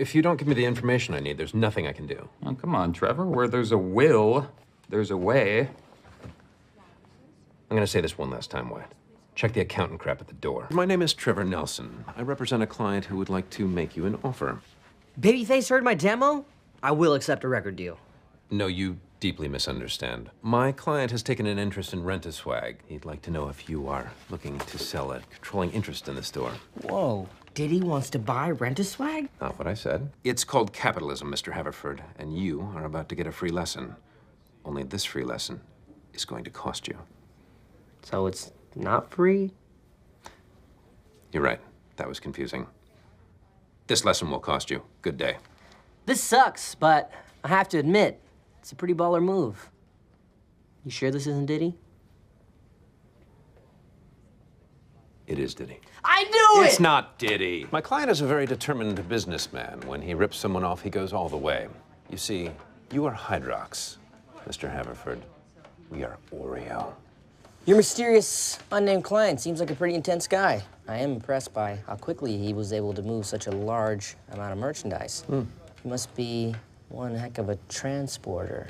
If you don't give me the information I need, there's nothing I can do. Oh, come on, Trevor. Where there's a will, there's a way. I'm gonna say this one last time, Wyatt. Check the accountant crap at the door. My name is Trevor Nelson. I represent a client who would like to make you an offer. Babyface heard my demo? I will accept a record deal. No, you deeply misunderstand. My client has taken an interest in Rent-A-Swag. He'd like to know if you are looking to sell a controlling interest in the store. Whoa. Diddy wants to buy Rent-A-Swag? Not what I said. It's called capitalism, Mr. Haverford, and you are about to get a free lesson. Only this free lesson is going to cost you. So it's not free? You're right. That was confusing. This lesson will cost you. Good day. This sucks, but I have to admit, it's a pretty baller move. You sure this isn't Diddy? It is Diddy. I knew it! It's not Diddy. My client is a very determined businessman. When he rips someone off, he goes all the way. You see, you are Hydrox, Mr. Haverford. We are Oreo. Your mysterious, unnamed client seems like a pretty intense guy. I am impressed by how quickly he was able to move such a large amount of merchandise. He must be one heck of a transporter.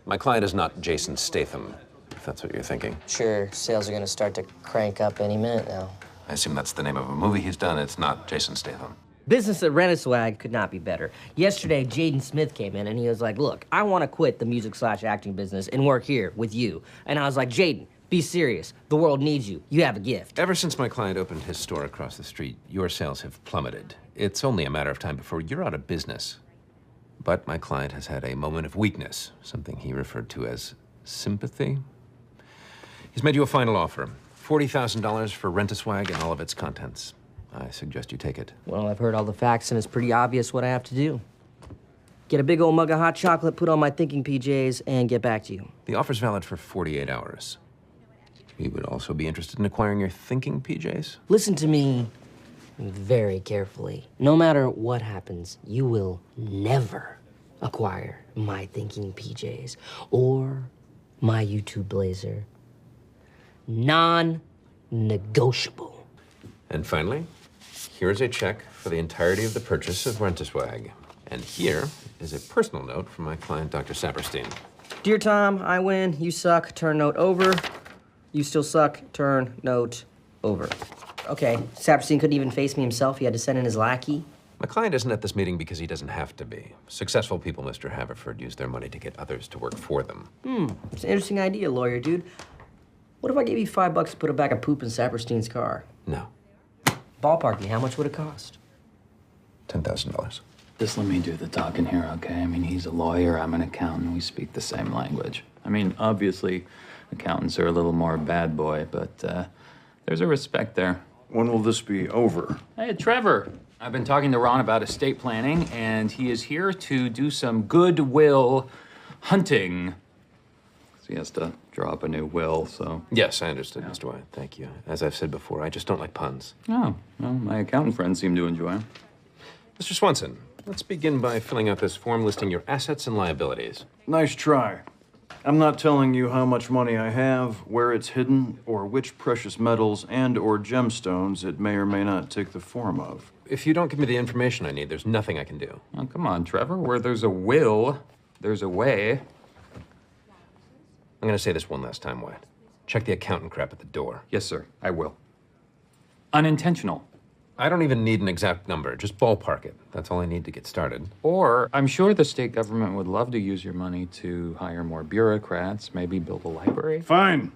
My client is not Jason Statham, if that's what you're thinking. Sure, sales are gonna start to crank up any minute now. I assume that's the name of a movie he's done. It's not Jason Statham. Business at Rent-A-Swag could not be better. Yesterday, Jaden Smith came in and he was like, look, I want to quit the music/acting business and work here with you. And I was like, Jaden, be serious. The world needs you. You have a gift. Ever since my client opened his store across the street, your sales have plummeted. It's only a matter of time before you're out of business. But my client has had a moment of weakness, something he referred to as sympathy. He's made you a final offer, $40,000 for Rent-A-Swag and all of its contents. I suggest you take it. Well, I've heard all the facts and it's pretty obvious what I have to do. Get a big old mug of hot chocolate, put on my thinking PJs, and get back to you. The offer's valid for 48 hours. You would also be interested in acquiring your thinking PJs? Listen to me very carefully. No matter what happens, you will never acquire my thinking PJs or my YouTube blazer. Non-negotiable. And finally, here's a check for the entirety of the purchase of Rent-A-Swag. And here is a personal note from my client, Dr. Saperstein. Dear Tom, I win, you suck, turn note over. You still suck, turn note over. Okay, Saperstein couldn't even face me himself. He had to send in his lackey. My client isn't at this meeting because he doesn't have to be. Successful people, Mr. Haverford, use their money to get others to work for them. It's an interesting idea, lawyer dude. What if I gave you $5 to put a bag of poop in Saperstein's car? No. Ballpark me, how much would it cost? $10,000. Just let me do the talking here, okay? I mean, he's a lawyer, I'm an accountant, we speak the same language. I mean, obviously, accountants are a little more bad boy, but there's a respect there. When will this be over? Hey, Trevor. I've been talking to Ron about estate planning, and he is here to do some goodwill hunting. He has to draw up a new will, so... Yes, I understood, Mr. Wyatt. Thank you. As I've said before, I just don't like puns. Oh, well, my accountant friends seem to enjoy them. Mr. Swanson, let's begin by filling out this form listing your assets and liabilities. Nice try. I'm not telling you how much money I have, where it's hidden, or which precious metals and or gemstones it may or may not take the form of. If you don't give me the information I need, there's nothing I can do. Oh, come on, Trevor. Where there's a will, there's a way. I'm gonna say this one last time, Wyatt. Check the accountant crap at the door. Yes, sir. I will. Unintentional. I don't even need an exact number. Just ballpark it. That's all I need to get started. Or, I'm sure the state government would love to use your money to hire more bureaucrats, maybe build a library. Fine.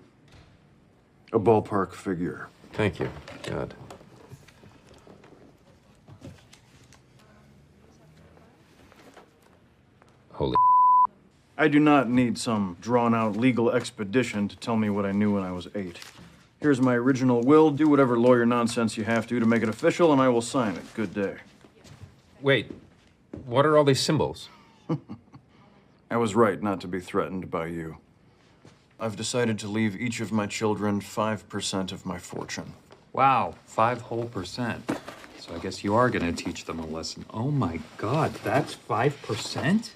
A ballpark figure. Thank you. God. Holy I do not need some drawn-out legal expedition to tell me what I knew when I was 8. Here's my original will. Do whatever lawyer nonsense you have to make it official, and I will sign it. Good day. Wait, what are all these symbols? I was right not to be threatened by you. I've decided to leave each of my children 5% of my fortune. Wow, 5 whole percent. So I guess you are gonna teach them a lesson. Oh my God, that's 5%?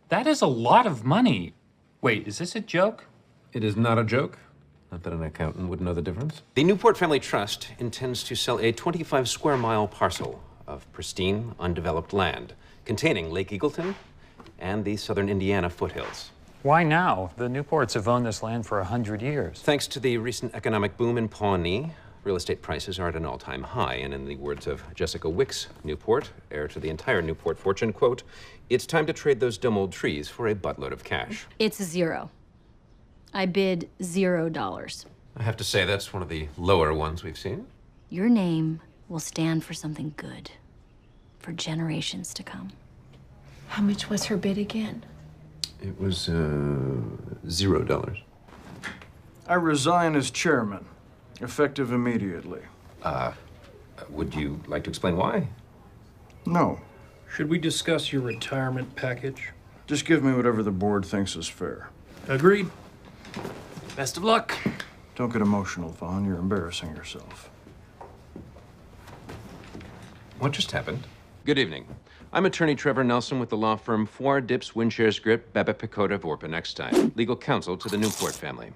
That is a lot of money. Wait, is this a joke? It is not a joke. Not that an accountant would know the difference. The Newport Family Trust intends to sell a 25 square mile parcel of pristine, undeveloped land, containing Lake Eagleton and the southern Indiana foothills. Why now? The Newports have owned this land for 100 years. Thanks to the recent economic boom in Pawnee, real estate prices are at an all-time high, and in the words of Jessica Wicks Newport, heir to the entire Newport fortune, quote, "It's time to trade those dumb old trees for a buttload of cash." It's 0. I bid $0. I have to say, that's one of the lower ones we've seen. Your name will stand for something good for generations to come. How much was her bid again? It was, $0. I resign as chairman, effective immediately. Would you like to explain why? No, Should we discuss your retirement package? just give me whatever the board thinks is fair. Agreed. Best of luck. Don't get emotional, Vaughn. You're embarrassing yourself. What just happened? Good evening. I'm attorney Trevor Nelson with the law firm Four Dips Windshares Grip Babbitt Pecota Vorpa Next Time, legal counsel to the Newport family.